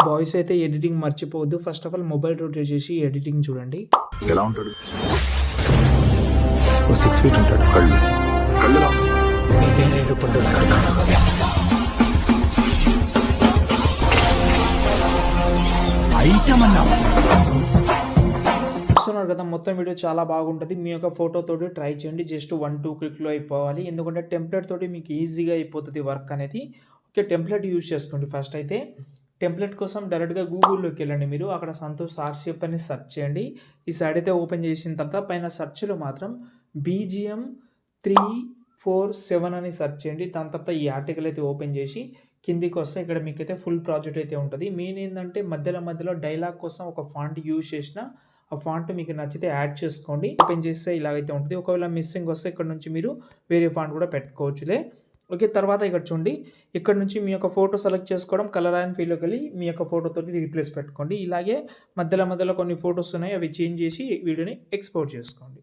Boys అయితే editing మర్చిపోవద్దు. First of all mobile rotate చేసి ఎడిటింగ్ చూడండి. ఎలా ఉంటాడు? 6 ఫీట్ ఉంటాడు. కళ్ళు చూస్తున్నారు కదా, మొత్తం వీడియో చాలా బాగుంటుంది. మీ యొక్క ఫోటోతోటి ట్రై చేయండి. జస్ట్ 1-2 క్లిక్లో అయిపోవాలి. ఎందుకంటే టెంప్లెట్ తోటి మీకు ఈజీగా అయిపోతుంది వర్క్ అనేది. ఓకే, టెంప్లెట్ యూజ్ చేసుకోండి. ఫస్ట్ అయితే టెంప్లెట్ కోసం డైరెక్ట్గా గూగుల్లోకి వెళ్ళండి. మీరు అక్కడ సంతోష్ ఆర్సిఎఫ్ అని సెర్చ్ చేయండి. ఈ సైడ్ అయితే ఓపెన్ చేసిన తర్వాత పైన సెర్చ్లో మాత్రం BGM 347 అని సెర్చ్ చేయండి. దాని తర్వాత ఈ ఆర్టికల్ అయితే ఓపెన్ చేసి కిందికి వస్తే ఇక్కడ మీకైతే ఫుల్ ప్రాజెక్ట్ అయితే ఉంటుంది. మెయిన్ ఏంటంటే మధ్యలో డైలాగ్ కోసం ఒక ఫాంట్ యూజ్ చేసిన ఆ ఫాంట్ మీకు నచ్చితే యాడ్ చేసుకోండి. ఓపెన్ చేస్తే ఇలాగైతే ఉంటుంది. ఒకవేళ మిస్సింగ్ వస్తే ఇక్కడ నుంచి మీరు వేరే ఫాంట్ కూడా పెట్టుకోవచ్చులే. ఓకే, తర్వాత ఇక్కడ చూడండి, ఇక్కడ నుంచి మీ యొక్క ఫోటో సెలెక్ట్ చేసుకోవడం, కలర్ అండ్ ఫీల్డ్లోకి వెళ్ళి మీ యొక్క ఫోటోతో రీప్లేస్ పెట్టుకోండి. ఇలాగే మధ్యలో కొన్ని ఫొటోస్ ఉన్నాయి, అవి చేంజ్ చేసి వీడియోని ఎక్స్పోర్ట్ చేసుకోండి.